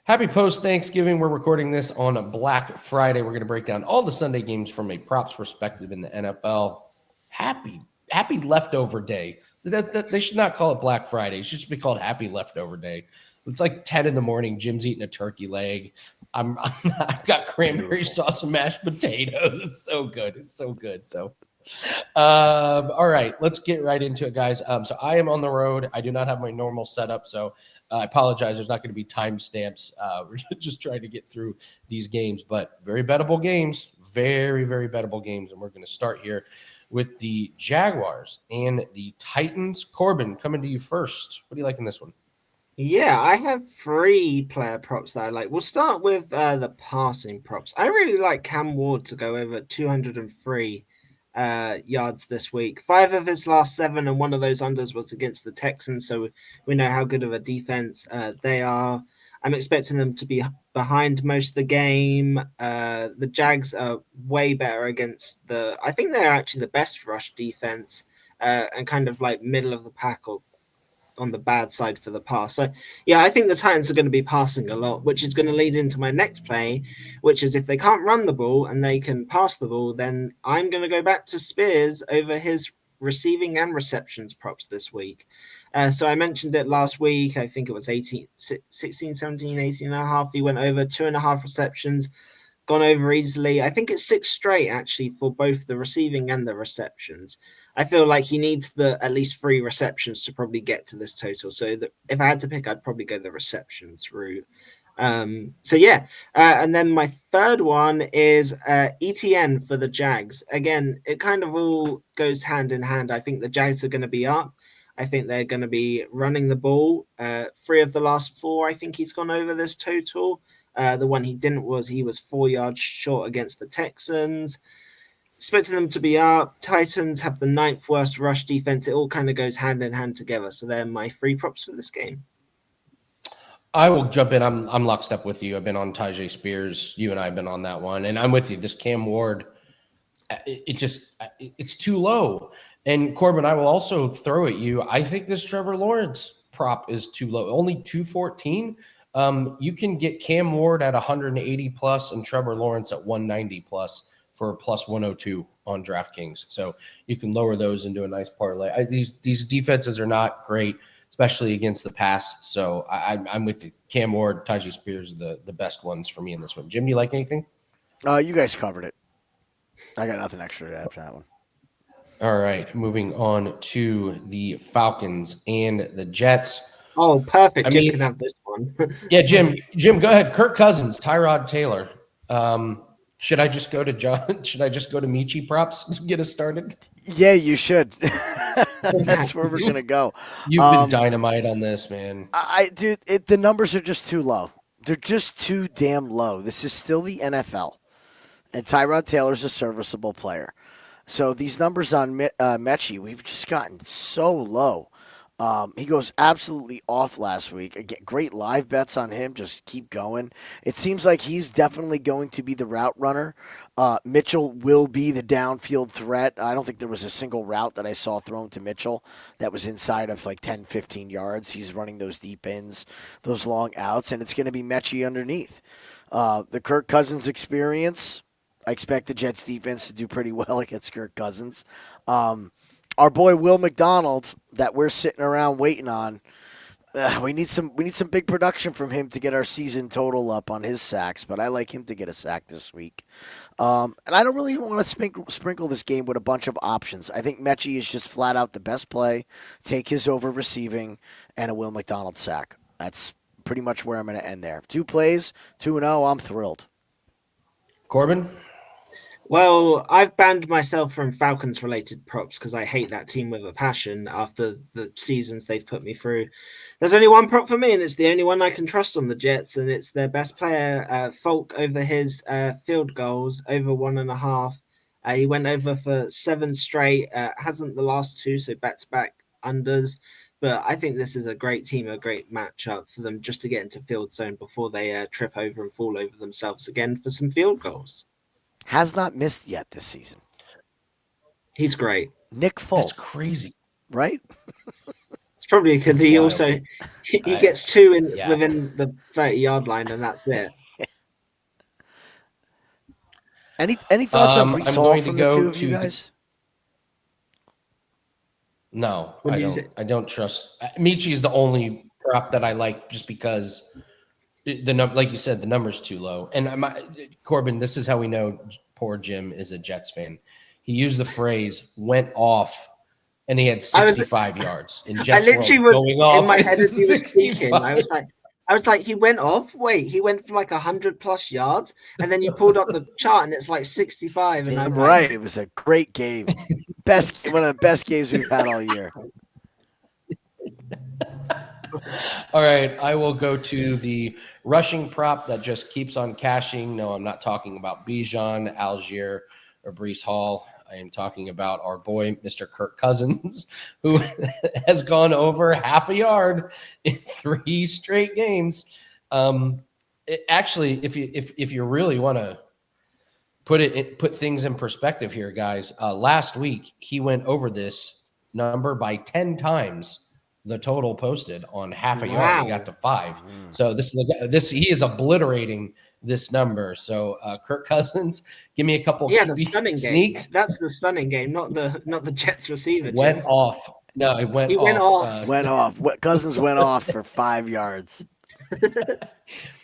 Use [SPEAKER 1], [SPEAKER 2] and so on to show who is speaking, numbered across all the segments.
[SPEAKER 1] Happy post-Thanksgiving. We're recording this on a Black Friday. We're going to break down all the Sunday games from a props perspective in the NFL. Happy leftover day. They should not call it Black Friday. It should just be called Happy Leftover Day. It's like 10 in the morning. Jim's eating a turkey leg. I've got cranberry sauce and mashed potatoes. It's so good. It's so good. So all right, let's get right into it, guys. So I am on the road. I do not have my normal setup, so I apologize. There's not going to be timestamps. We're just trying to get through these games, but very bettable games, very bettable games. And we're going to start here with the Jaguars and the Titans. Corbin, coming to you first. What do you like in this one?
[SPEAKER 2] Yeah, I have three player props that I like. We'll start with the passing props. I really like Cam Ward to go over 203 yards this week. 5 of his last 7, and one of those unders was against the Texans, so we know how good of a defense they are. I'm expecting them to be behind most of the game. The Jags are way better against I think they're actually the best rush defense and kind of like middle of the pack or on the bad side for the pass. So, yeah, I think the Titans are going to be passing a lot, which is going to lead into my next play, which is if they can't run the ball and they can pass the ball, then I'm going to go back to Spears over his receiving and receptions props this week. So I mentioned it last week. I think it was 16, 17, 18 and a half. He went over 2.5 receptions, gone over easily. I think it's 6 straight actually for both the receiving and the receptions. I feel like he needs at least 3 receptions to probably get to this total. So if I had to pick, I'd probably go the receptions route. So yeah, and then my third one is ETN for the Jags. Again, it kind of all goes hand in hand. I think the Jags are going to be up. I think they're going to be running the ball. 3 of the last 4, I think he's gone over this total. The one he didn't he was 4 yards short against the Texans. Expecting them to be up. Titans have the 9th worst rush defense. It all kind of goes hand in hand together. So they're my 3 props for this game.
[SPEAKER 1] I will jump in. I'm lockstep with you. I've been on Tajay Spears. You and I have been on that one, and I'm with you. This Cam Ward, it's too low. And Corbin, I will also throw at you. I think this Trevor Lawrence prop is too low. Only 214. You can get Cam Ward at 180 plus and Trevor Lawrence at 190 plus for plus 102 on DraftKings. So you can lower those into a nice parlay. These defenses are not great, especially against the pass. So I'm with you. Cam Ward, Tajay Spears, the best ones for me in this one. Jim, do you like anything?
[SPEAKER 3] You guys covered it. I got nothing extra to add for that one.
[SPEAKER 1] All right, moving on to the Falcons and the Jets.
[SPEAKER 2] Oh, perfect. Jim can have this one.
[SPEAKER 1] Yeah, Jim, go ahead. Kirk Cousins, Tyrod Taylor. Should I just go to John? Should I just go to Michi props to get us started?
[SPEAKER 3] Yeah, you should. That's where we're gonna go.
[SPEAKER 1] You've been dynamite on this, man.
[SPEAKER 3] Dude, the numbers are just too low. They're just too damn low. This is still the NFL, and Tyrod Taylor's a serviceable player. So these numbers on Mechie, we've just gotten so low. He goes absolutely off last week. Again, great live bets on him. Just keep going. It seems like he's definitely going to be the route runner. Mitchell will be the downfield threat. I don't think there was a single route that I saw thrown to Mitchell that was inside of like 10, 15 yards. He's running those deep ins, those long outs, and it's going to be Mechie underneath. The Kirk Cousins experience, I expect the Jets defense to do pretty well against Kirk Cousins. Our boy Will McDonald that we're sitting around waiting on. We need some big production from him to get our season total up on his sacks, but I like him to get a sack this week. And I don't really want to sprinkle this game with a bunch of options. I think Mechie is just flat out the best play. Take his over receiving and a Will McDonald sack. That's pretty much where I'm going to end there. 2 plays, 2-0. I'm thrilled.
[SPEAKER 1] Corbin?
[SPEAKER 2] Well, I've banned myself from Falcons-related props because I hate that team with a passion after the seasons they've put me through. There's only one prop for me, and it's the only one I can trust on the Jets, and it's their best player, Falk, over his field goals, over 1.5. He went over for 7 straight, hasn't the last 2, so back-to-back unders. But I think this is a great team, a great matchup for them just to get into field zone before they trip over and fall over themselves again for some field goals.
[SPEAKER 3] Has not missed yet this season.
[SPEAKER 2] He's great.
[SPEAKER 3] Nick Folk.
[SPEAKER 1] That's crazy.
[SPEAKER 3] Right?
[SPEAKER 2] It's probably because he
[SPEAKER 1] wild.
[SPEAKER 2] also he gets two
[SPEAKER 1] yeah.
[SPEAKER 2] within the 30-yard line, and that's it.
[SPEAKER 3] Any thoughts on Brees
[SPEAKER 1] I'm
[SPEAKER 3] Hall
[SPEAKER 1] going to
[SPEAKER 3] from the
[SPEAKER 1] go
[SPEAKER 3] two of you
[SPEAKER 1] to
[SPEAKER 3] guys?
[SPEAKER 1] No,
[SPEAKER 2] What
[SPEAKER 1] I
[SPEAKER 2] do you
[SPEAKER 1] don't.
[SPEAKER 2] say?
[SPEAKER 1] I don't trust. Michi is the only prop that I like, just because like you said, the number's too low. And Corbin, this is how we know poor Jim is a Jets fan. He used the phrase "went off," and he had 65 yards in
[SPEAKER 2] I
[SPEAKER 1] Jets world.
[SPEAKER 2] literally was
[SPEAKER 1] Going off
[SPEAKER 2] in my head as he was
[SPEAKER 1] 65.
[SPEAKER 2] speaking. I was like, he went off. Wait, he went for like 100+ yards, and then you pulled up the chart, and it's like 65. And
[SPEAKER 3] Damn
[SPEAKER 2] I'm
[SPEAKER 3] right.
[SPEAKER 2] like,
[SPEAKER 3] It was a great game. One of the best games we've had all year.
[SPEAKER 1] All right, I will go to the rushing prop that just keeps on cashing. No, I'm not talking about Bijan, Algier, or Brees Hall. I am talking about our boy, Mr. Kirk Cousins, who has gone over half a yard in 3 straight games. Actually, if you really want to put things in perspective here, guys, last week he went over this number by 10 times the total posted on half a yard. He got to 5. So he is obliterating this number. So Kirk Cousins, give me a couple
[SPEAKER 2] yeah, the stunning
[SPEAKER 1] sneaks.
[SPEAKER 2] game. That's the stunning game, not the Jets receiver.
[SPEAKER 1] Went
[SPEAKER 2] Jim.
[SPEAKER 1] off. No, it went
[SPEAKER 2] He went
[SPEAKER 1] off.
[SPEAKER 2] off.
[SPEAKER 3] Went off. Cousins went off for 5 yards.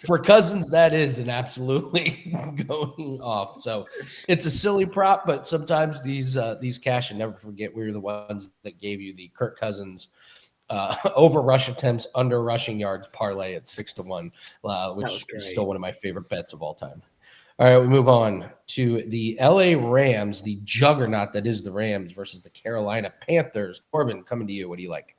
[SPEAKER 1] For Cousins, that is an absolutely going off. So it's a silly prop, but sometimes these cash, and never forget, we were the ones that gave you the Kirk Cousins over rush attempts, under rushing yards parlay at 6-1, which is still one of my favorite bets of all time. All right, we move on to the LA Rams, the juggernaut that is the Rams versus the Carolina Panthers. Corbin, coming to you. What do you like?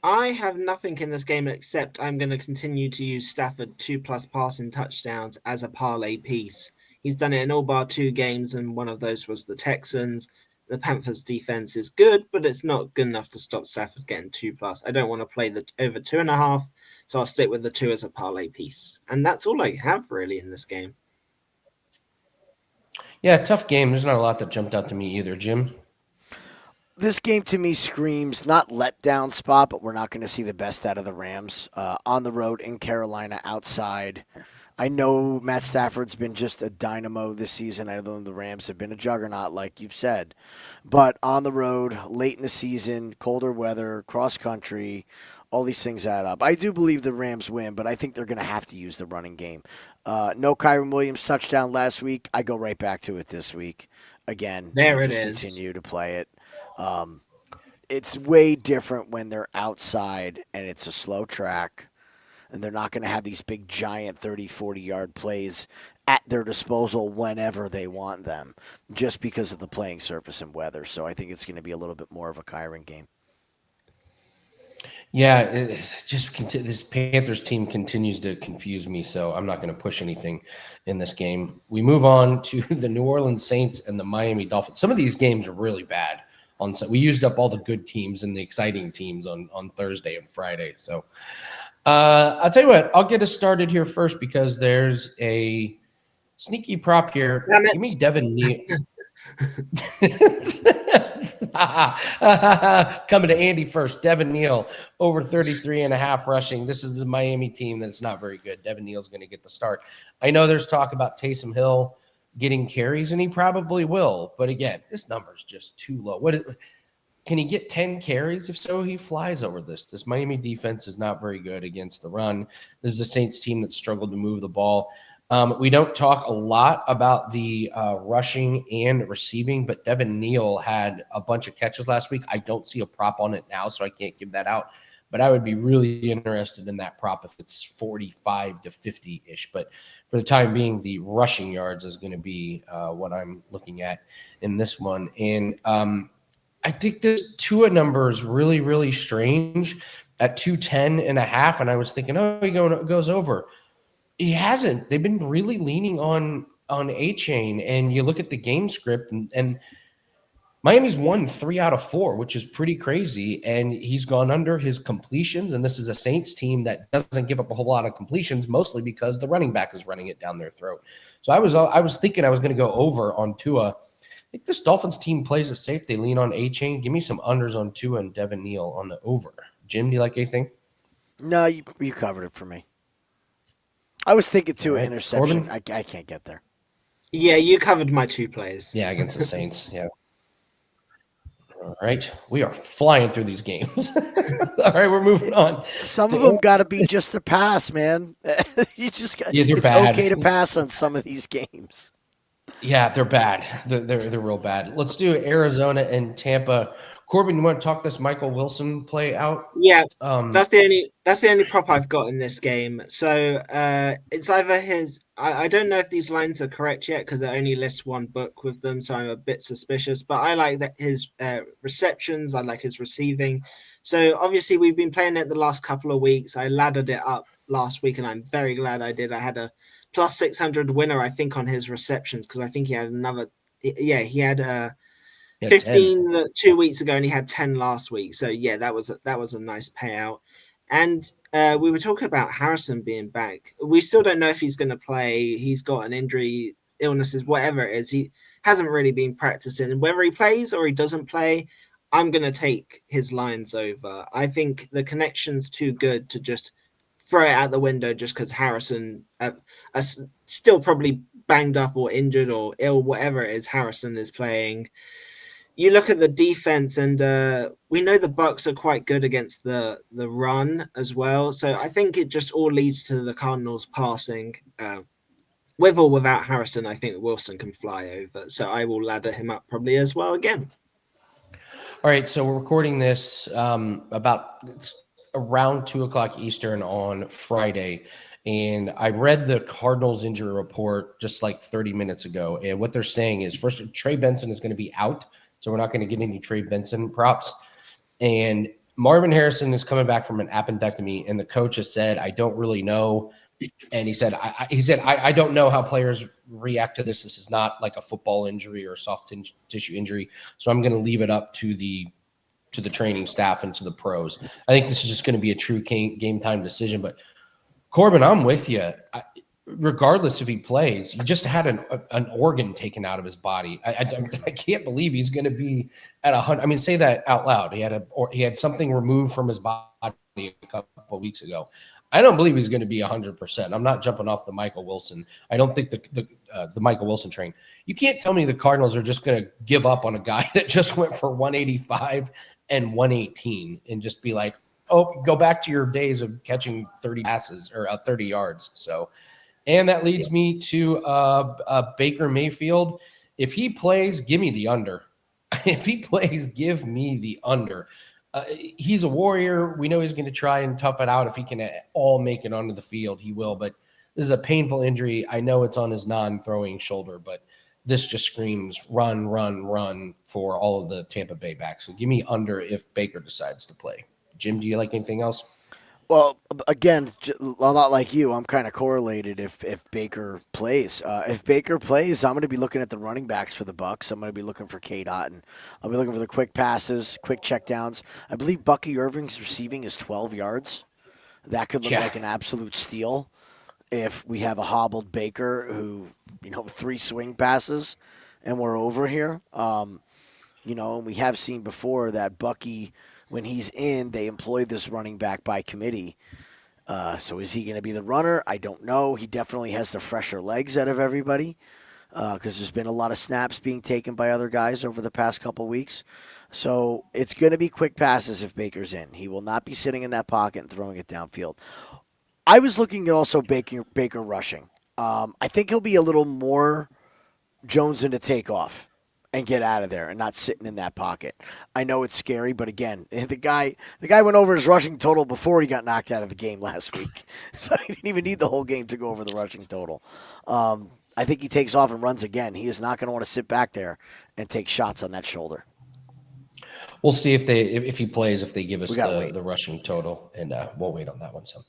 [SPEAKER 2] I have nothing in this game except I'm going to continue to use Stafford 2+ passing touchdowns as a parlay piece. He's done it in all bar 2 games, and one of those was the Texans. The Panthers defense is good, but it's not good enough to stop Stafford getting 2+. I don't want to play the over 2.5, so I'll stick with the 2 as a parlay piece. And that's all I have really in this game.
[SPEAKER 1] Yeah, tough game. There's not a lot that jumped out to me either. Jim?
[SPEAKER 3] This game to me screams not letdown spot, but we're not going to see the best out of the Rams on the road in Carolina outside. I know Matt Stafford's been just a dynamo this season. I know the Rams have been a juggernaut, like you've said. But on the road, late in the season, colder weather, cross country, all these things add up. I do believe the Rams win, but I think they're going to have to use the running game. No Kyren Williams touchdown last week. I go right back to it this week. Again,
[SPEAKER 2] there it
[SPEAKER 3] just
[SPEAKER 2] is.
[SPEAKER 3] Continue to play it. It's way different when they're outside and it's a slow track, and they're not going to have these big, giant 30, 40-yard plays at their disposal whenever they want them, just because of the playing surface and weather. So I think it's going to be a little bit more of a Kyren game.
[SPEAKER 1] Yeah, this Panthers team continues to confuse me, so I'm not going to push anything in this game. We move on to the New Orleans Saints and the Miami Dolphins. Some of these games are really bad. We used up all the good teams and the exciting teams on Thursday and Friday. So I'll tell you what, I'll get us started here first because there's a sneaky prop here. Give me Devin Neal. Coming to Andy first. Devin Neal over 33.5 rushing. This is the Miami team that's not very good. Devin Neal's going to get the start. I know there's talk about Taysom Hill getting carries, and he probably will. But again, this number is just too low. Can he get 10 carries? If so, he flies over this. This Miami defense is not very good against the run. This is a Saints team that struggled to move the ball. We don't talk a lot about the rushing and receiving, but Devin Neal had a bunch of catches last week. I don't see a prop on it now, so I can't give that out. But I would be really interested in that prop if it's 45 to 50-ish. But for the time being, the rushing yards is going to be what I'm looking at in this one. And I think this Tua number is really, really strange at 210.5. And I was thinking, he goes over. He hasn't. They've been really leaning on A-Chain. And you look at the game script, and Miami's won 3 out of 4, which is pretty crazy, and he's gone under his completions, and this is a Saints team that doesn't give up a whole lot of completions, mostly because the running back is running it down their throat. So I was thinking I was going to go over on Tua. I think this Dolphins team plays it safe. They lean on A-Chain. Give me some unders on Tua and Devin Neal on the over. Jim, do you like anything?
[SPEAKER 3] No, you covered it for me. I was thinking
[SPEAKER 1] All
[SPEAKER 3] too,
[SPEAKER 1] right.
[SPEAKER 3] interception.
[SPEAKER 1] Corbin?
[SPEAKER 3] I can't get there.
[SPEAKER 2] Yeah, you covered my 2 plays.
[SPEAKER 1] Yeah, against the Saints. Yeah. All right. We are flying through these games. All right, we're moving on.
[SPEAKER 3] Some of them got to be just a pass, man. You just got.
[SPEAKER 1] Yeah, they're
[SPEAKER 3] It's
[SPEAKER 1] bad.
[SPEAKER 3] okay to pass on some of these games.
[SPEAKER 1] Yeah, they're bad. They're real bad. Let's do Arizona and Tampa. Corbin, you want to talk this Michael Wilson play out?
[SPEAKER 2] Yeah,
[SPEAKER 1] Um,
[SPEAKER 2] that's the only prop I've got in this game. So it's either his. I don't know if these lines are correct yet because it only lists one book with them, so I'm a bit suspicious. But I like that his receptions. I like his receiving. So obviously we've been playing it the last couple of weeks. I laddered it up last week, and I'm very glad I did. I had a plus 600 winner, I think, on his receptions because I think he had another. Yeah, he had.
[SPEAKER 1] yeah,
[SPEAKER 2] 15 2 weeks ago, and he had 10 last week. So yeah, that was a nice payout. And we were talking about Harrison being back. We still don't know if he's going to play. He's got an injury, illnesses, whatever it is. He hasn't really been practicing. Whether he plays or he doesn't play, I'm going to take his lines over. I think the connection's too good to just throw it out the window just because Harrison still probably banged up or injured or ill, whatever it is Harrison is playing. You look at the defense, and we know the Bucs are quite good against the run as well. So I think it just all leads to the Cardinals passing. With or without Harrison, I think Wilson can fly over. So I will ladder him up probably as well again.
[SPEAKER 1] All right, so we're recording this it's around 2:00 Eastern on Friday. And I read the Cardinals injury report just like 30 minutes ago. And what they're saying is, first, Trey Benson is going to be out. So we're not going to get any Trey Benson props. And Marvin Harrison is coming back from an appendectomy. And the coach has said, I don't really know. And he said, I don't know how players react to this. This is not like a football injury or soft tissue injury. So I'm going to leave it up to the training staff and to the pros. I think this is just going to be a true game time decision. But Corbin, I'm with you. Regardless if he plays, he just had an organ taken out of his body. I can't believe he's going to be at 100. I mean, say that out loud. He had something removed from his body a couple of weeks ago. I don't believe he's going to be 100%. I'm not jumping off the Michael Wilson. I don't think the Michael Wilson train. You can't tell me the Cardinals are just going to give up on a guy that just went for 185 and 118 and just be like, oh, go back to your days of catching 30 passes or 30 yards. So. And that leads me to Baker Mayfield. If he plays, give me the under. If he plays, give me the under. He's a warrior. We know he's going to try and tough it out. If he can at all make it onto the field, he will. But this is a painful injury. I know it's on his non-throwing shoulder, but this just screams run, run, run for all of the Tampa Bay backs. So give me under if Baker decides to play. Jim, do you like anything else?
[SPEAKER 3] Well, again, a lot like you, I'm kind of correlated if Baker plays. If Baker plays, I'm going to be looking at the running backs for the Bucs. I'm going to be looking for Cade Otton. I'll be looking for the quick passes, quick checkdowns. I believe Bucky Irving's receiving is 12 yards. That could look like an absolute steal if we have a hobbled Baker who, 3 swing passes and we're over here. And we have seen before that Bucky, when he's in, they employ this running back by committee. So is he going to be the runner? I don't know. He definitely has the fresher legs out of everybody because there's been a lot of snaps being taken by other guys over the past couple weeks. So it's going to be quick passes if Baker's in. He will not be sitting in that pocket and throwing it downfield. I was looking at also Baker rushing. I think he'll be a little more Jones to take off and get out of there and not sitting in that pocket. I know it's scary, but again, the guy went over his rushing total before he got knocked out of the game last week. So he didn't even need the whole game to go over the rushing total. I think he takes off and runs again. He is not going to want to sit back there and take shots on that shoulder.
[SPEAKER 1] We'll see if he plays, if they give us the rushing total, and we'll wait on that one. So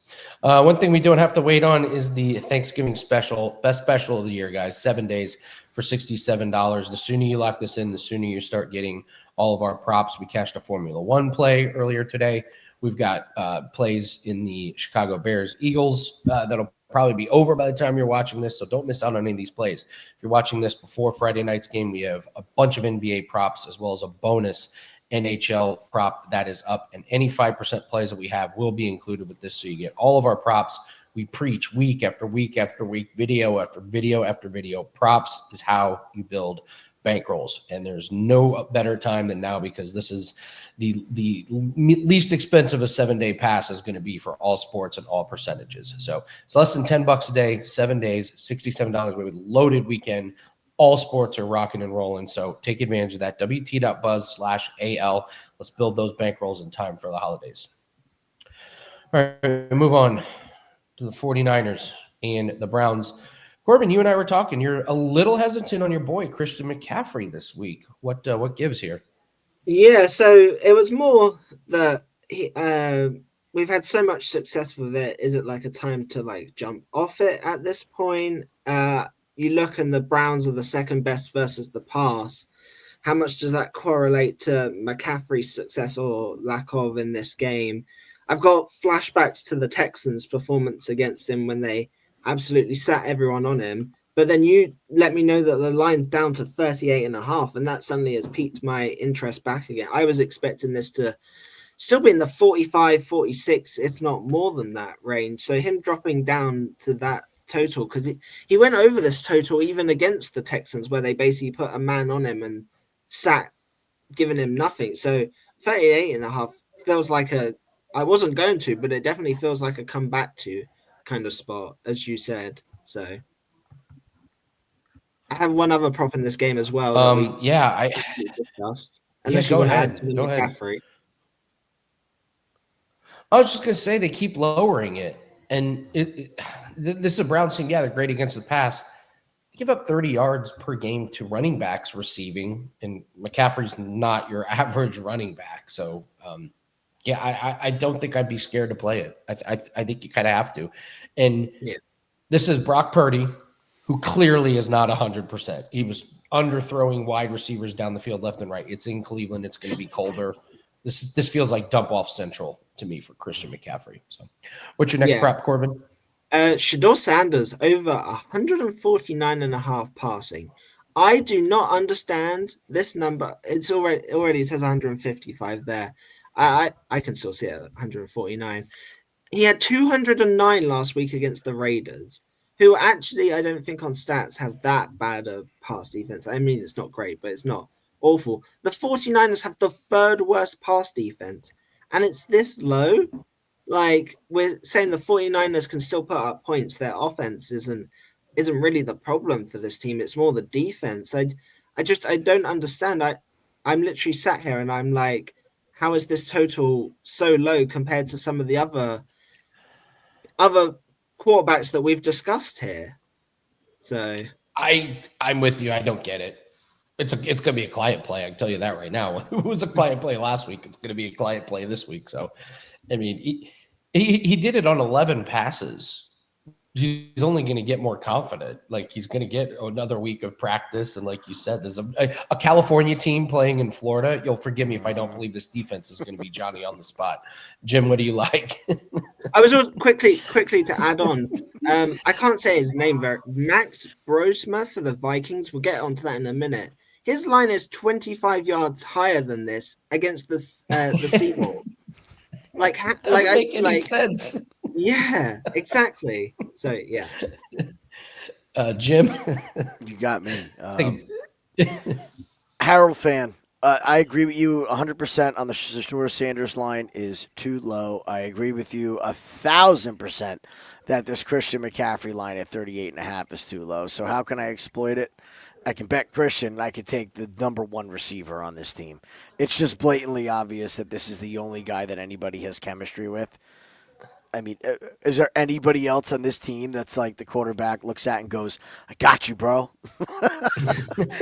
[SPEAKER 1] one thing we don't have to wait on is the Thanksgiving special, best special of the year, guys. 7 days for $67. The sooner you lock this in, the sooner you start getting all of our props. We cashed a Formula One play earlier today. We've got plays in the Chicago Bears-Eagles that'll probably be over by the time you're watching this, so don't miss out on any of these plays. If you're watching this before Friday night's game, we have a bunch of NBA props as well as a bonus NHL prop that is up, and any 5% plays that we have will be included with this. So you get all of our props. We preach week after week after week, video after video after video. Props is how you build bankrolls, and there's no better time than now, because this is the least expensive a 7-day pass is going to be for all sports and all percentages. So it's less than $10 a day, 7 days, $67 with a loaded weekend. All sports are rocking and rolling, so take advantage of that. WT.buzz/AL. Let's build those bankrolls in time for the holidays. All right, move on to the 49ers and the Browns. Corbin, you and I were talking. You're a little hesitant on your boy Christian McCaffrey this week. What gives here?
[SPEAKER 2] Yeah, so it was more that we've had so much success with it. Is it like a time to like jump off it at this point? You look and the Browns are the second best versus the pass. How much does that correlate to McCaffrey's success or lack of in this game? I've got flashbacks to the Texans' performance against him when they absolutely sat everyone on him. But then you let me know that the line's down to 38.5, and that suddenly has piqued my interest back again. I was expecting this to still be in the 45, 46, if not more than that range. So him dropping down to that total, because he went over this total even against the Texans, where they basically put a man on him and sat giving him nothing. So 38.5 feels like I wasn't going to, but it definitely feels like a come back to kind of spot, as you said. So I have one other prop in this game as well.
[SPEAKER 1] I
[SPEAKER 2] discussed. Unless you want to add to the McCaffrey.
[SPEAKER 1] I was just going to say they keep lowering it. And this is a Browns team. Yeah, they're great against the pass. They give up 30 yards per game to running backs receiving, and McCaffrey's not your average running back. So, I don't think I'd be scared to play it. I think you kind of have to. And This is Brock Purdy, who clearly is not 100%. He was underthrowing wide receivers down the field left and right. It's in Cleveland. It's going to be colder. This feels like dump off central to me for Christian McCaffrey. So what's your next prop, Corbin?
[SPEAKER 2] Shador Sanders over 149.5 passing. I do not understand this number. It's already says 155 there. I can still see it at 149. He had 209 last week against the Raiders, who actually I don't think on stats have that bad a pass defense. I mean, it's not great, but it's not awful. The 49ers have the third worst pass defense, and it's this low. Like, we're saying the 49ers can still put up points. Their offense isn't really the problem for this team. It's more the defense. I don't understand. I'm literally sat here and I'm like, how is this total so low compared to some of the other quarterbacks that we've discussed here? So
[SPEAKER 1] I'm with you. I don't get it. It's going to be a client play. I can tell you that right now. It was a client play last week. It's going to be a client play this week. So, I mean, he did it on 11 passes. He's only going to get more confident. Like, he's going to get another week of practice. And like you said, there's a California team playing in Florida. You'll forgive me if I don't believe this defense is going to be Johnny on the spot. Jim, what do you like?
[SPEAKER 2] I was just quickly to add on. I can't say his name very. Max Brosma for the Vikings. We'll get onto that in a minute. His line is 25 yards higher than this against the Seahawks.
[SPEAKER 1] Doesn't make any sense.
[SPEAKER 2] Yeah, exactly. So yeah.
[SPEAKER 3] Jim, you got me. Harold fan. I agree with you 100% on the Shador Sanders line is too low. I agree with you 1,000% that this Christian McCaffrey line at 38.5 is too low. So how can I exploit it? I can bet Christian and I could take the number one receiver on this team. It's just blatantly obvious that this is the only guy that anybody has chemistry with. I mean, is there anybody else on this team that's like the quarterback looks at and goes, I got you, bro.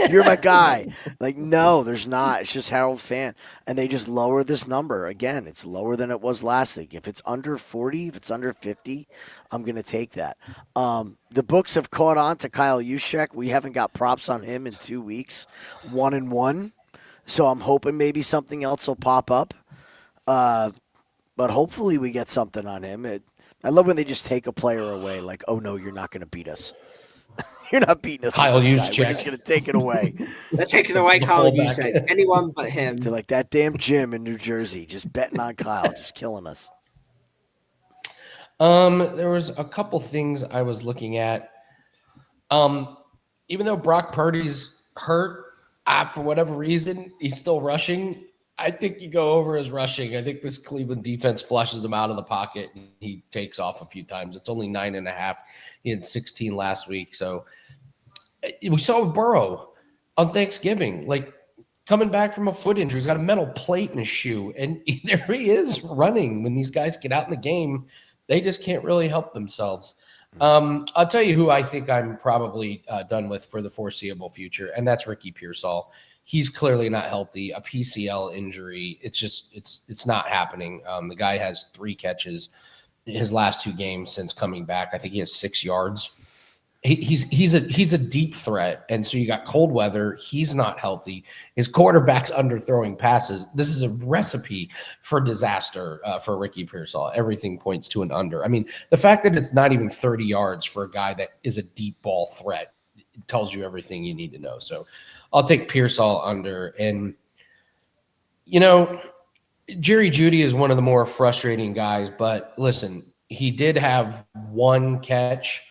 [SPEAKER 3] You're my guy. Like, no, there's not. It's just Harold Fan. And they just lower this number. Again, it's lower than it was last week. If it's under 40, if it's under 50, I'm going to take that. The books have caught on to Kyle Juszczyk. We haven't got props on him in 2 weeks. 1-1. So I'm hoping maybe something else will pop up. But hopefully we get something on him. I love when they just take a player away, like, oh, no, you're not going to beat us. You're not beating us
[SPEAKER 1] Kyle
[SPEAKER 3] with this guy.
[SPEAKER 1] Juszczyk.
[SPEAKER 3] We're just going to take it away.
[SPEAKER 2] They're taking away
[SPEAKER 1] The
[SPEAKER 2] Kyle
[SPEAKER 1] fullback.
[SPEAKER 2] Juszczyk. Anyone but him.
[SPEAKER 3] They're like that damn Jim in New Jersey, just betting on Kyle, just killing us.
[SPEAKER 1] There was a couple things I was looking at. Even though Brock Purdy's hurt, for whatever reason, he's still rushing. I think you go over his rushing. I think this Cleveland defense flushes him out of the pocket and he takes off a few times. It's only 9.5. He had 16 last week. So we saw Burrow on Thanksgiving, like coming back from a foot injury. He's got a metal plate in his shoe. And there he is running. When these guys get out in the game, they just can't really help themselves. I'll tell you who I think I'm probably done with for the foreseeable future, and that's Ricky Pearsall. He's clearly not healthy. A PCL injury. It's not happening. The guy has 3 catches in his last 2 games since coming back. I think he has 6 yards. He's a deep threat, and so you got cold weather. He's not healthy. His quarterback's underthrowing passes. This is a recipe for disaster for Ricky Pearsall. Everything points to an under. I mean, the fact that it's not even 30 yards for a guy that is a deep ball threat tells you everything you need to know. So I'll take Pearsall under. And, Jerry Jeudy is one of the more frustrating guys, but listen, he did have 1 catch.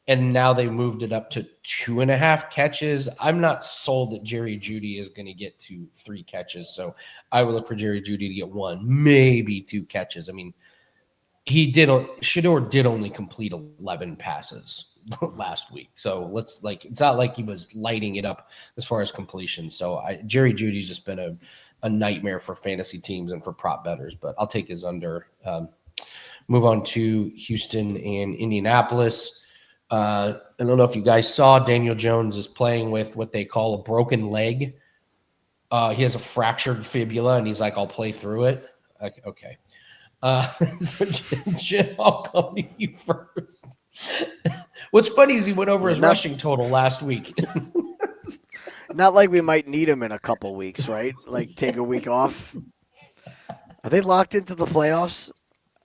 [SPEAKER 1] And now they moved it up to 2.5 catches. I'm not sold that Jerry Jeudy is going to get to 3 catches. So I would look for Jerry Jeudy to get 1, maybe 2 catches. I mean, Shedeur did only complete 11 passes last week. So it's not like he was lighting it up as far as completion. So Jerry Judy's just been a nightmare for fantasy teams and for prop bettors, but I'll take his under. Move on to Houston and Indianapolis. I don't know if you guys saw, Daniel Jones is playing with what they call a broken leg. He has a fractured fibula, and he's like, I'll play through it. Okay. So Jim, I'll come to you first. What's funny is he went over his rushing total last week.
[SPEAKER 3] Not like we might need him in a couple weeks, right? Like take a week off. Are they locked into the playoffs?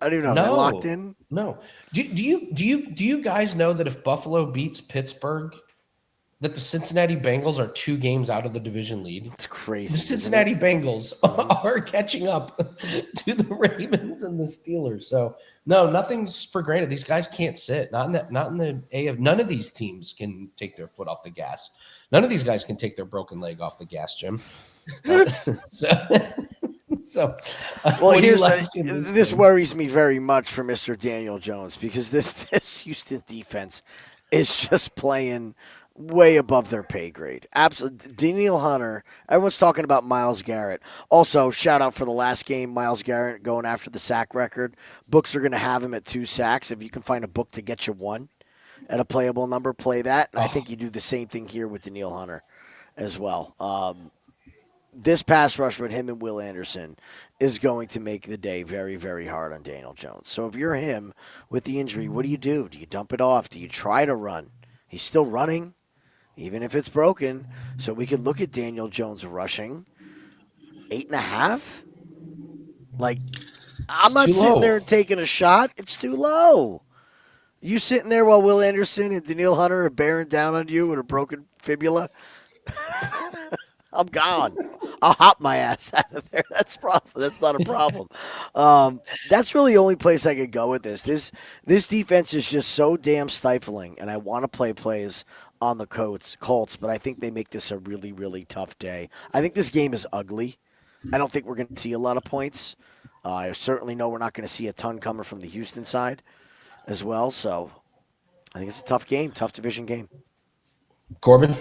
[SPEAKER 3] I don't know.
[SPEAKER 1] No.
[SPEAKER 3] They're locked in?
[SPEAKER 1] No. Do you guys know that if Buffalo beats Pittsburgh, that the Cincinnati Bengals are 2 games out of the division lead?
[SPEAKER 3] It's crazy.
[SPEAKER 1] The Cincinnati Bengals are catching up to the Ravens and the Steelers. So no, nothing's for granted. These guys can't sit. Not in the AF. None of these teams can take their foot off the gas. None of these guys can take their broken leg off the gas, Jim.
[SPEAKER 3] Well, this worries me very much for Mr. Daniel Jones because this Houston defense is just playing way above their pay grade. Absolutely. Daniel Hunter, everyone's talking about Myles Garrett. Also, shout out for the last game, Myles Garrett going after the sack record. Books are going to have him at 2 sacks. If you can find a book to get you 1 at a playable number, play that. And I think you do the same thing here with Daniel Hunter as well. This pass rush with him and Will Anderson is going to make the day very, very hard on Daniel Jones. So if you're him with the injury, what do? Do you dump it off? Do you try to run? He's still running, even if it's broken. So we could look at Daniel Jones rushing 8.5. Like, I'm not sitting there and taking a shot. It's too low. You sitting there while Will Anderson and Daniil Hunter are bearing down on you with a broken fibula? I'm gone. I'll hop my ass out of there. That's not a problem. That's really the only place I could go with this. This defense is just so damn stifling, and I want to play plays on the Colts, but I think they make this a really, really tough day. I think this game is ugly. I don't think we're going to see a lot of points. I certainly know we're not going to see a ton coming from the Houston side as well. So I think it's a tough game, tough division game.
[SPEAKER 1] Corbin?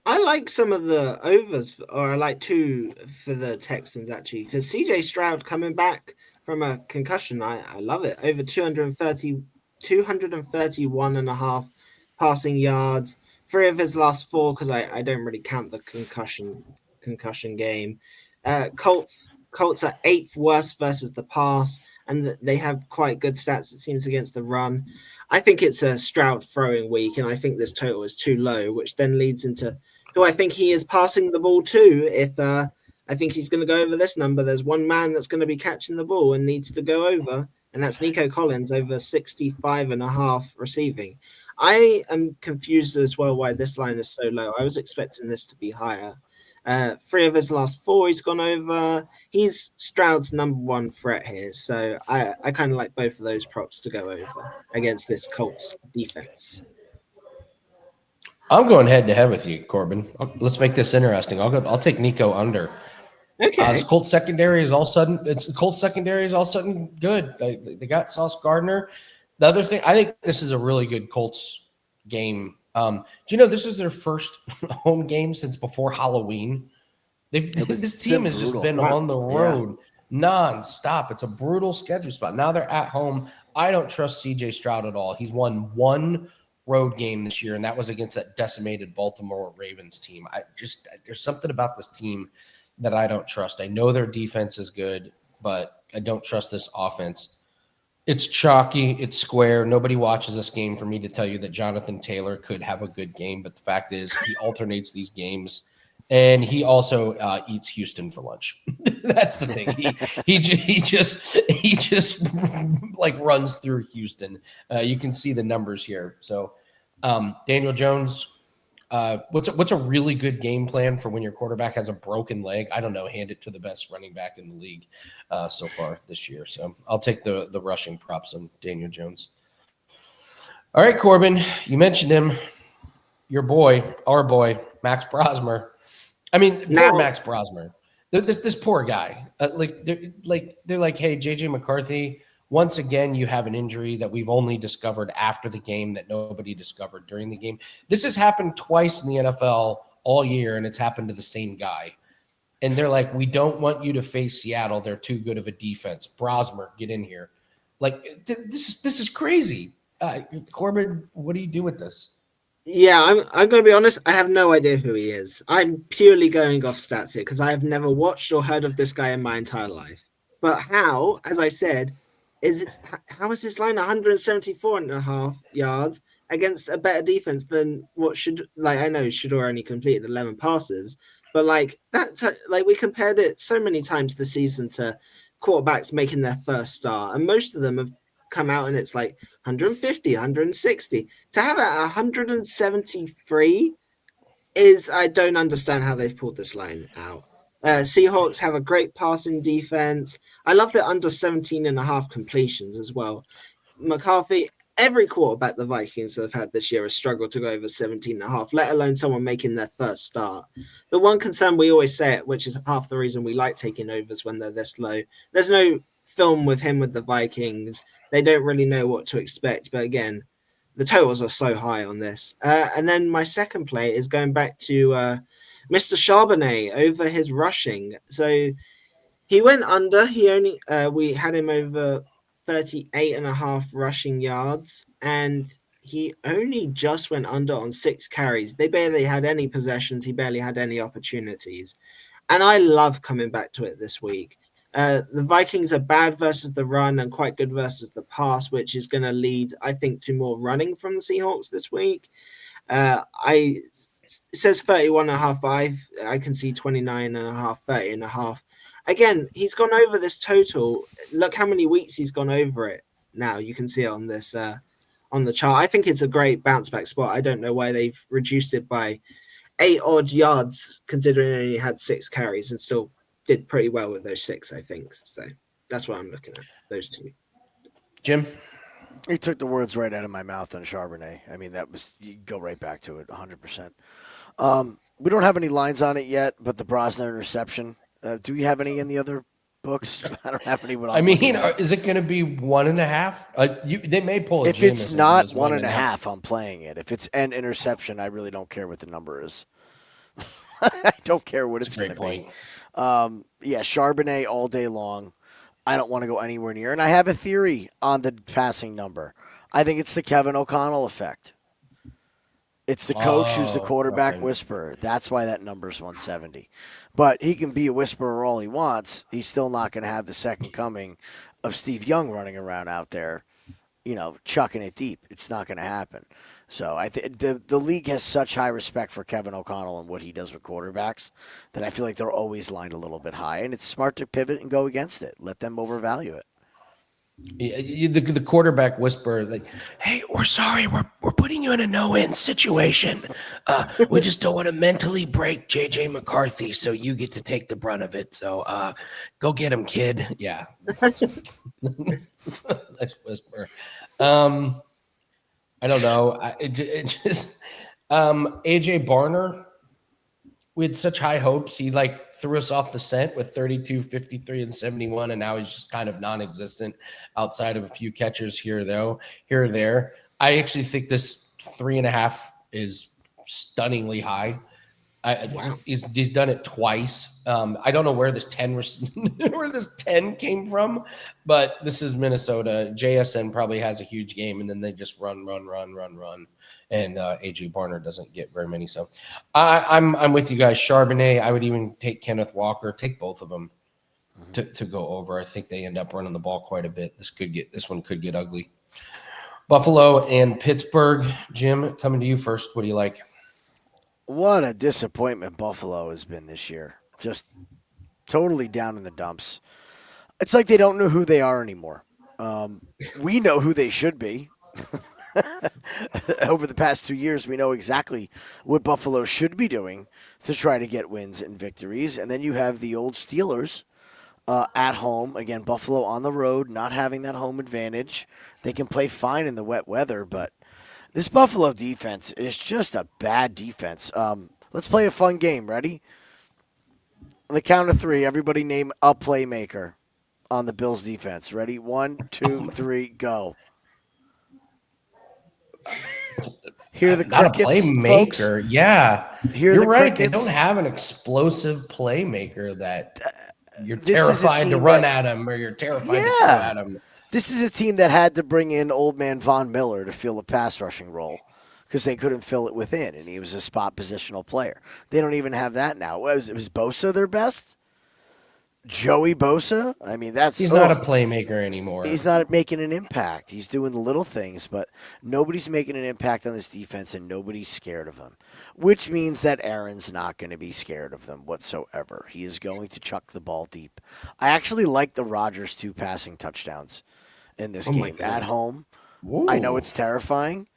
[SPEAKER 2] I like some of the overs, or I like 2 for the Texans, actually, because CJ Stroud coming back from a concussion, I love it. Over 231.5 passing yards. 3 of his last 4, because I don't really count the concussion game. Colts are 8th worst versus the pass, and they have quite good stats, it seems, against the run. I think it's a Stroud throwing week, and I think this total is too low, which then leads into who I think he is passing the ball to. If I think he's going to go over this number, there's one man that's going to be catching the ball and needs to go over, and that's Nico Collins over 65.5 receiving. I am confused as well why this line is so low. I was expecting this to be higher. 3 of his last 4 he's gone over. He's Stroud's number 1 threat here, so I kind of like both of those props to go over against this Colts defense.
[SPEAKER 1] I'm going head to head with you, Corbin. Let's make this interesting. I'll take Nico under.
[SPEAKER 2] Okay.
[SPEAKER 1] This Colts secondary is all sudden good. They got Sauce Gardner. The other thing, I think this is a really good Colts game. Do you know this is their first home game since before Halloween? This team has just been on the road nonstop. It's a brutal schedule spot. Now they're at home. I don't trust CJ Stroud at all. He's won 1 road game this year, and that was against that decimated Baltimore Ravens team. There's something about this team that I don't trust. I know their defense is good, but I don't trust this offense. It's chalky. It's square. Nobody watches this game for me to tell you that Jonathan Taylor could have a good game, but the fact is he alternates these games, and he also eats Houston for lunch. That's the thing. He just like runs through Houston. You can see the numbers here. So Daniel Jones. What's a really good game plan for when your quarterback has a broken leg? I don't know. Hand it to the best running back in the league so far this year. So I'll take the rushing props on Daniel Jones. All right, Corbin, you mentioned him. Your boy, our boy, Max Brosmer. I mean, poor Max Brosmer. This poor guy. They're like, hey, JJ McCarthy. Once again, you have an injury that we've only discovered after the game that nobody discovered during the game. This has happened twice in the NFL all year, and it's happened to the same guy. And they're like, we don't want you to face Seattle. They're too good of a defense. Brosmer, get in here. Like, this is crazy. Corbin, what do you do with this?
[SPEAKER 2] Yeah, I'm going to be honest. I have no idea who he is. I'm purely going off stats here because I have never watched or heard of this guy in my entire life. But how, as I said, how is this line 174.5 yards against a better defense than what should, like, I know Shedeur only completed 11 passes, but like that, like we compared it so many times this season to quarterbacks making their first start, and most of them have come out and it's like 150, 160. To have it at 173 is, I don't understand how they've pulled this line out. Seahawks have a great passing defense. I love the under 17.5 completions as well. McCarthy, every quarterback the Vikings have had this year has struggled to go over 17.5, let alone someone making their first start. The one concern we always say, which is half the reason we like taking overs when they're this low, there's no film with him with the Vikings. They don't really know what to expect. But again, the totals are so high on this. And then my second play is going back to Mr. Charbonnet over his rushing. So he went under. He only we had him over 38.5 rushing yards, and he only just went under on 6 carries. They barely had any possessions. He barely had any opportunities. And I love coming back to it this week. The Vikings are bad versus the run and quite good versus the pass, which is going to lead, I think, to more running from the Seahawks this week. It says 31.5, but I can see 29.5, 30.5. Again, he's gone over this total. Look how many weeks he's gone over it now. You can see it on this on the chart. I think it's a great bounce back spot. I don't know why they've reduced it by 8 odd yards, considering he only had 6 carries and still did pretty well with those 6, I think. So that's what I'm looking at, those 2.
[SPEAKER 1] Jim?
[SPEAKER 3] He took the words right out of my mouth on Charbonnet. I mean, that was, you go right back to it, 100%. We don't have any lines on it yet, but the Brosnan interception. Do you have any in the other books? I don't have any.
[SPEAKER 1] I mean, is it going to be 1.5? They may pull.
[SPEAKER 3] If it's not 1.5, I'm playing it. If it's an interception, I really don't care what the number is. I don't care what it's going to be. Yeah, Charbonnet all day long. I don't want to go anywhere near. And I have a theory on the passing number. I think it's the Kevin O'Connell effect. It's the coach who's the quarterback whisperer. That's why that number's 170. But he can be a whisperer all he wants. He's still not going to have the second coming of Steve Young running around out there, chucking it deep. It's not going to happen. So I think the league has such high respect for Kevin O'Connell and what he does with quarterbacks that I feel like they're always lined a little bit high. And it's smart to pivot and go against it. Let them overvalue it.
[SPEAKER 1] The quarterback whisper like, "Hey, we're sorry, we're putting you in a no-win situation. We just don't want to mentally break JJ McCarthy, so you get to take the brunt of it. So go get him, kid." Yeah, nice whisper. I don't know. It just AJ Barner. We had such high hopes. He threw us off the scent with 32, 53, and 71, and now he's just kind of non-existent outside of a few catchers here or there. I actually think this 3.5 is stunningly high.
[SPEAKER 2] Wow.
[SPEAKER 1] He's done it twice. I don't know where this 10 where this 10 came from, but this is Minnesota. JSN probably has a huge game, and then they just run, and AJ Barner doesn't get very many. So I'm with you guys. Charbonnet. I would even take Kenneth Walker. Take both of them to go over. I think they end up running the ball quite a bit. This one could get ugly. Buffalo and Pittsburgh. Jim, coming to you first. What do you like?
[SPEAKER 3] What a disappointment Buffalo has been this year. Just totally down in the dumps. It's like they don't know who they are anymore. We know who they should be. Over the past 2 years, we know exactly what Buffalo should be doing to try to get wins and victories. And then you have the old Steelers at home. Again, Buffalo on the road, not having that home advantage. They can play fine in the wet weather, but this Buffalo defense is just a bad defense. Let's play a fun game. Ready? On the count of 3, everybody name a playmaker on the Bills defense. Ready? 1, 2, 3, go. Hear the
[SPEAKER 1] Not
[SPEAKER 3] crickets,
[SPEAKER 1] a playmaker.
[SPEAKER 3] folks?
[SPEAKER 1] Yeah,
[SPEAKER 3] Hear
[SPEAKER 1] you're
[SPEAKER 3] the
[SPEAKER 1] right.
[SPEAKER 3] crickets?
[SPEAKER 1] They don't have an explosive playmaker that you're
[SPEAKER 3] This is a
[SPEAKER 1] terrified to
[SPEAKER 3] team
[SPEAKER 1] run
[SPEAKER 3] that-
[SPEAKER 1] at him or you're terrified to throw at him.
[SPEAKER 3] This is a team that had to bring in old man Von Miller to fill a pass rushing role because they couldn't fill it within, and he was a spot positional player. They don't even have that now. Was Bosa their best? Joey Bosa? I mean,
[SPEAKER 1] He's not a playmaker anymore.
[SPEAKER 3] He's not making an impact. He's doing the little things, but nobody's making an impact on this defense, and nobody's scared of him, which means that Aaron's not going to be scared of them whatsoever. He is going to chuck the ball deep. I actually like the Rodgers 2 passing touchdowns in this game at home.
[SPEAKER 1] Ooh.
[SPEAKER 3] I know it's terrifying,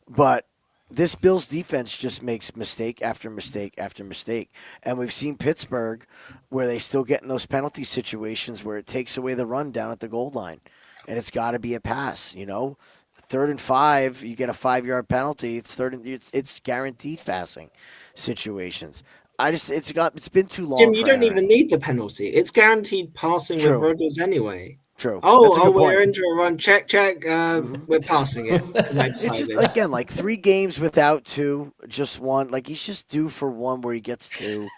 [SPEAKER 3] but this Bills defense just makes mistake after mistake after mistake. And we've seen Pittsburgh where they still get in those penalty situations where it takes away the run down at the goal line. And it's got to be a pass, 3rd and 5, you get a 5-yard penalty. It's guaranteed passing situations. It's been too long.
[SPEAKER 2] Jim, you don't even need the penalty. It's guaranteed passing
[SPEAKER 3] True.
[SPEAKER 2] with Rodgers anyway.
[SPEAKER 3] True.
[SPEAKER 2] We're into a run. Check. We're passing it.
[SPEAKER 3] It's just, again, 3 games without 2, just 1. He's just due for 1 where he gets 2.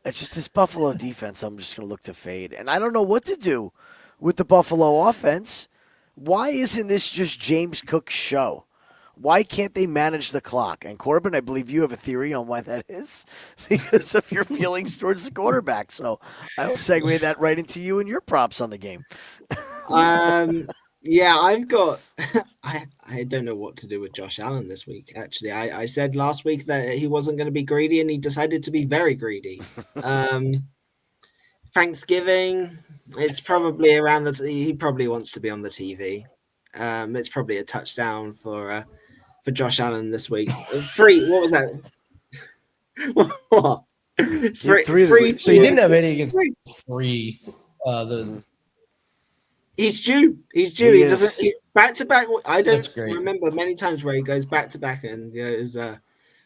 [SPEAKER 3] It's just this Buffalo defense I'm just going to look to fade. And I don't know what to do with the Buffalo offense. Why isn't this just James Cook's show? Why can't they manage the clock? And Corbin, I believe you have a theory on why that is because of your feelings towards the quarterback. So I'll segue that right into you and your props on the game.
[SPEAKER 2] Yeah, I've got. I don't know what to do with Josh Allen this week. Actually, I said last week that he wasn't going to be greedy, and he decided to be very greedy. Thanksgiving, it's probably around he probably wants to be on the TV. It's probably a touchdown for Josh Allen this week. 3. What was that? What? 3.
[SPEAKER 1] So he didn't have any against 3.
[SPEAKER 2] He's due. He doesn't back to back. I don't remember many times where he goes back to back and goes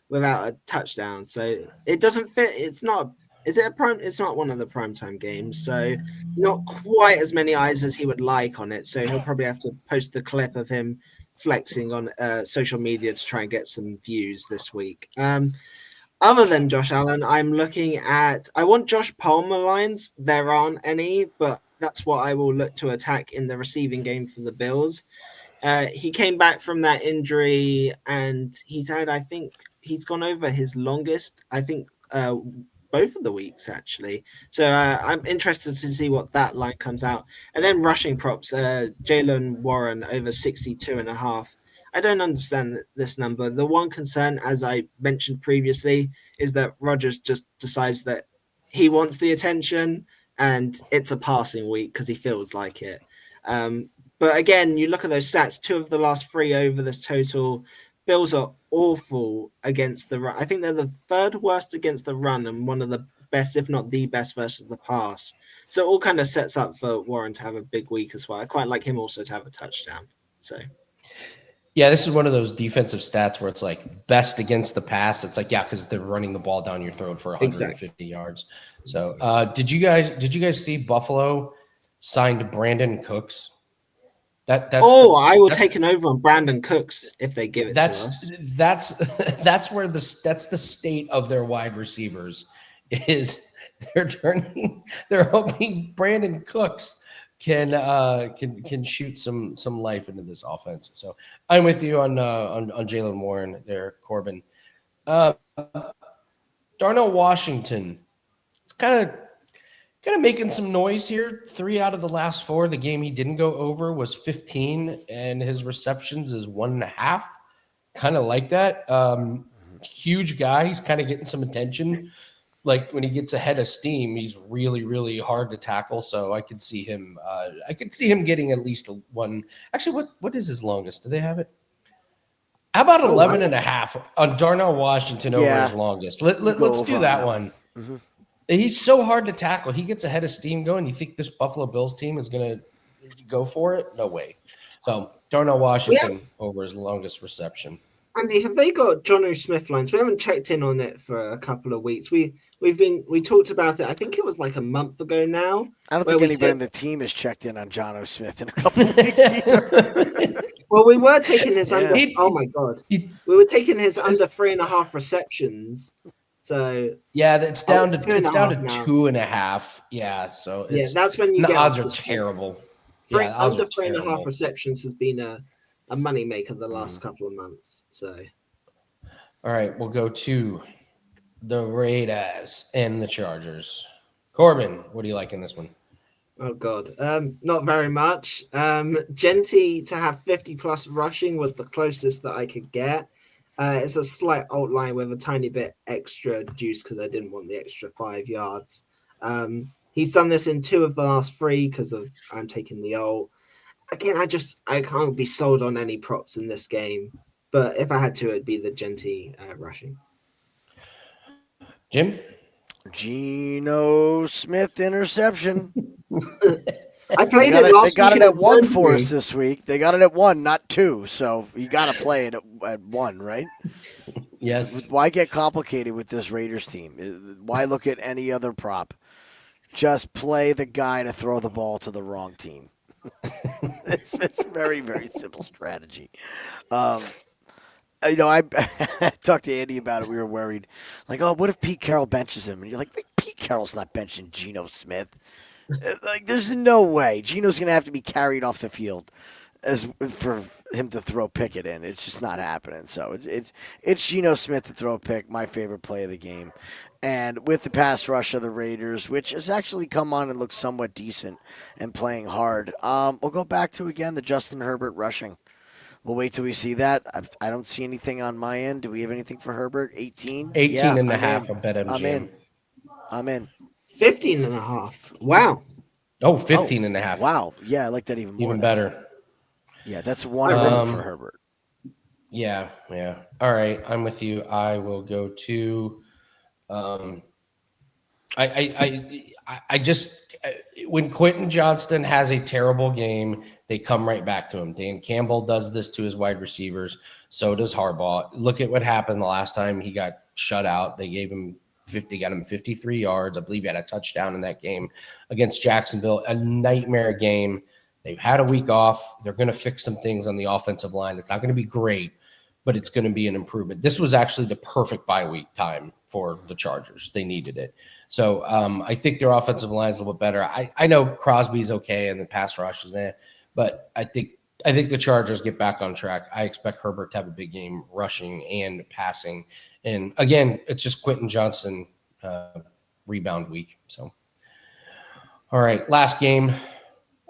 [SPEAKER 2] without a touchdown. So it doesn't fit. It's not. Is it a prime? It's not one of the primetime games. So not quite as many eyes as he would like on it. So he'll probably have to post the clip of him flexing on social media to try and get some views this week. Other than Josh Allen, I'm looking at. I want Josh Palmer lines. There aren't any, but that's what I will look to attack in the receiving game for the Bills. He came back from that injury, and he's had. I think he's gone over his longest. I think both of the weeks actually. So I'm interested to see what that line comes out. And then rushing props. Jalen Warren over 62.5. I don't understand this number. The one concern, as I mentioned previously, is that Rodgers just decides that he wants the attention and it's a passing week because he feels like it. But again, you look at those stats, 2 of the last 3 over this total. Bills are awful against the run. I think they're the 3rd worst against the run and one of the best, if not the best, versus the pass. So it all kind of sets up for Warren to have a big week as well. I quite like him also to have a touchdown. So
[SPEAKER 1] Yeah, this is one of those defensive stats where it's like best against the pass. It's like, yeah, because they're running the ball down your throat for 150 yards. So did you guys see Buffalo signed Brandon Cooks?
[SPEAKER 2] I will take an over on Brandon Cooks if they give it to us.
[SPEAKER 1] That's where that's the state of their wide receivers is they're hoping Brandon Cooks can shoot some life into this offense. So I'm with you on Jaylen Warren there, Corbin. Darnell Washington, it's kind of making some noise here. 3 out of the last 4. The game he didn't go over was 15, and his receptions is 1.5. Kind of like that. Huge guy. He's kind of getting some attention. Like when he gets ahead of steam, he's really, really hard to tackle. So I could see him. I could see him getting at least one. Actually, what is his longest? Do they have it? How about 11.5 on Darnell Washington over his longest? Let's do that one. Mm-hmm. He's so hard to tackle. He gets ahead of steam going. You think this Buffalo Bills team is going to go for it? No way. So Darnell Washington over his longest reception.
[SPEAKER 2] Andy, have they got Jonnu Smith lines? We haven't checked in on it for a couple of weeks. We talked about it. I think it was like a month ago now.
[SPEAKER 3] I don't think anybody in the team has checked in on Jonnu Smith in a couple of weeks either.
[SPEAKER 2] Well, we were taking his under. Oh my god, we were taking his under 3.5 receptions. So
[SPEAKER 1] it's down to 2.5. Yeah, so
[SPEAKER 2] that's when
[SPEAKER 1] the odds are terrible.
[SPEAKER 2] Under 3.5 receptions has been a money maker the last couple of months. So,
[SPEAKER 1] all right, we'll go to the Raiders and the Chargers. Corbin, what do you like in this one?
[SPEAKER 2] Oh God, not very much. Genty to have 50+ rushing was the closest that I could get. It's a slight alt line with a tiny bit extra juice because I didn't want the extra 5 yards. He's done this in 2 of the last 3 because I'm taking the alt. Again, I can't be sold on any props in this game, but if I had to, it'd be the Genty rushing.
[SPEAKER 1] Jim?
[SPEAKER 3] Geno Smith interception.
[SPEAKER 2] I played it last week.
[SPEAKER 3] They got it at 1 for us this week. They got it at 1, not 2. So you got to play it at 1, right?
[SPEAKER 1] Yes.
[SPEAKER 3] Why get complicated with this Raiders team? Why look at any other prop? Just play the guy to throw the ball to the wrong team. It's very, very simple strategy. I talked to Andy about it. We were worried. Like, oh, what if Pete Carroll benches him? And you're like, Pete Carroll's not benching Geno Smith. Like, there's no way. Geno's going to have to be carried off the field for him to throw Pickett in. It's just not happening. So it's Geno Smith to throw a pick, my favorite play of the game. And with the pass rush of the Raiders, which has actually come on and looks somewhat decent and playing hard, we'll go back to, again, the Justin Herbert rushing. We'll wait till we see that. I don't see anything on my end. Do we have anything for Herbert? 18?
[SPEAKER 1] 18.5. I bet MGM.
[SPEAKER 3] I'm in.
[SPEAKER 2] 15.5. Wow.
[SPEAKER 1] Oh, 15.5.
[SPEAKER 3] Wow. Yeah, I like that even more.
[SPEAKER 1] Even better.
[SPEAKER 3] Yeah, that's one for Herbert.
[SPEAKER 1] Yeah. All right, I'm with you. I will go to I just when Quentin Johnston has a terrible game, they come right back to him. Dan Campbell does this to his wide receivers. So does Harbaugh. Look at what happened the last time he got shut out. They got him 53 yards. I believe he had a touchdown in that game against Jacksonville. A nightmare game. They've had a week off. They're going to fix some things on the offensive line. It's not going to be great, but it's going to be an improvement. This was actually the perfect bye week time for the Chargers. They needed it. So I think their offensive line is a little bit better. I know Crosby's okay and the pass rush is there, but I think the Chargers get back on track. I expect Herbert to have a big game rushing and passing. And again, it's just Quentin Johnston rebound week. So, all right, last game,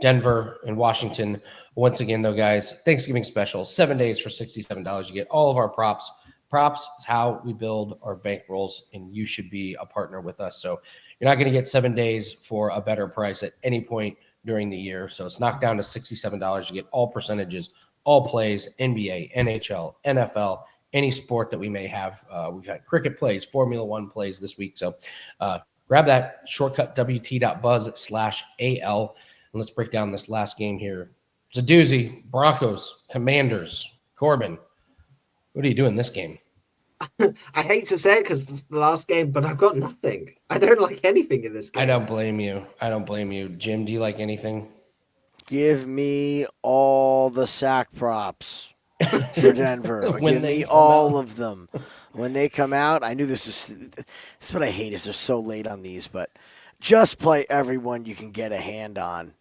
[SPEAKER 1] Denver and Washington. Once again, though, guys, Thanksgiving special, 7 days for $67. You get all of our props. Props is how we build our bankrolls, and you should be a partner with us. So you're not going to get 7 days for a better price at any point during the year. So it's knocked down to $67. You get all percentages, all plays, NBA, NHL, NFL, any sport that we may have. We've had cricket plays, Formula One plays this week. So grab that shortcut, wt.buzz/AL. And let's break down this last game here. It's a doozy. Broncos, Commanders. Corbin, what are you doing this game?
[SPEAKER 2] I hate to say it because it's the last game, but I've got nothing. I don't like anything in this game.
[SPEAKER 1] I don't blame you. Jim, do you like anything?
[SPEAKER 3] Give me all the sack props for Denver. Give me all of them. When they come out, I knew this is what I hate is they're so late on these, but just play everyone you can get a hand on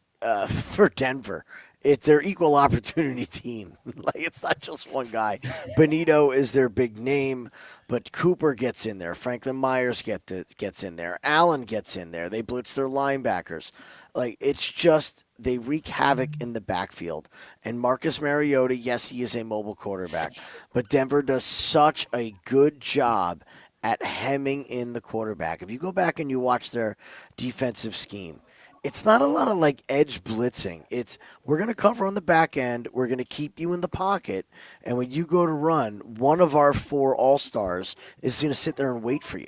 [SPEAKER 3] for Denver. It's their equal opportunity team. Like, it's not just one guy. Benito is their big name, but Cooper gets in there. Franklin Myers gets in there. Allen gets in there. They blitz their linebackers. Like, it's just they wreak havoc in the backfield. And Marcus Mariota, yes, he is a mobile quarterback, but Denver does such a good job at hemming in the quarterback. If you go back and you watch their defensive scheme, it's not a lot of like edge blitzing. It's we're going to cover on the back end. We're going to keep you in the pocket. And when you go to run, one of our 4 all-stars is going to sit there and wait for you.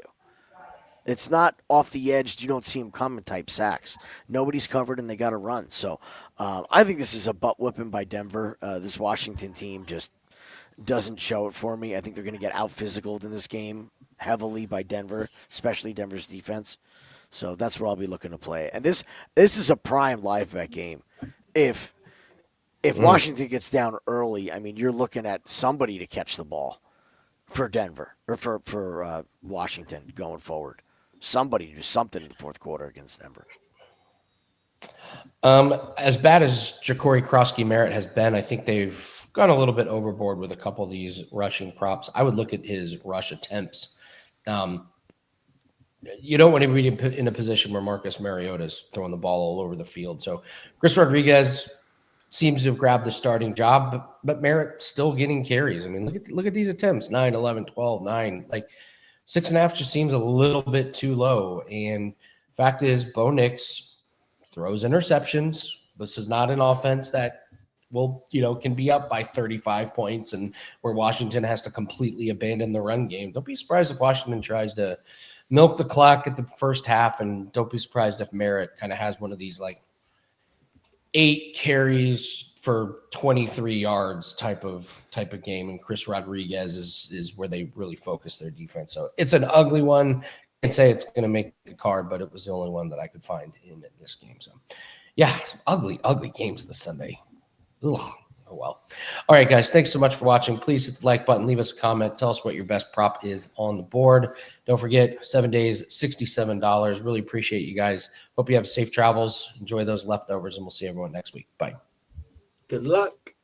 [SPEAKER 3] It's not off the edge. You don't see him coming type sacks. Nobody's covered and they got to run. So I think this is a butt whipping by Denver. This Washington team just doesn't show it for me. I think they're going to get out physicaled in this game heavily by Denver, especially Denver's defense. So that's where I'll be looking to play. And this is a prime live bet game. If Washington gets down early, I mean, you're looking at somebody to catch the ball for Denver or for Washington going forward. Somebody do something in the fourth quarter against Denver.
[SPEAKER 1] As bad as Ja'Cory Krosky-Merritt has been, I think they've gone a little bit overboard with a couple of these rushing props. I would look at his rush attempts. You don't want to be in a position where Marcus Mariota is throwing the ball all over the field. So Chris Rodriguez seems to have grabbed the starting job, but Merritt still getting carries. I mean, look at these attempts, 9, 11, 12, 9. Like 6.5 just seems a little bit too low. And fact is, Bo Nix throws interceptions. This is not an offense that can be up by 35 points and where Washington has to completely abandon the run game. Don't be surprised if Washington tries to milk the clock at the first half, and don't be surprised if Merritt kind of has one of these like 8 carries for 23 yards type of game, and Chris Rodriguez is where they really focus their defense. So it's an ugly one. I can't say it's going to make the card, but it was the only one that I could find in this game. So yeah, some ugly games this Sunday. Ugh. Oh, well. All right, guys, thanks so much for watching. Please hit the like button. Leave us a comment. Tell us what your best prop is on the board. Don't forget, 7 days, $67. Really appreciate you guys. Hope you have safe travels. Enjoy those leftovers, and we'll see everyone next week. Bye.
[SPEAKER 2] Good luck.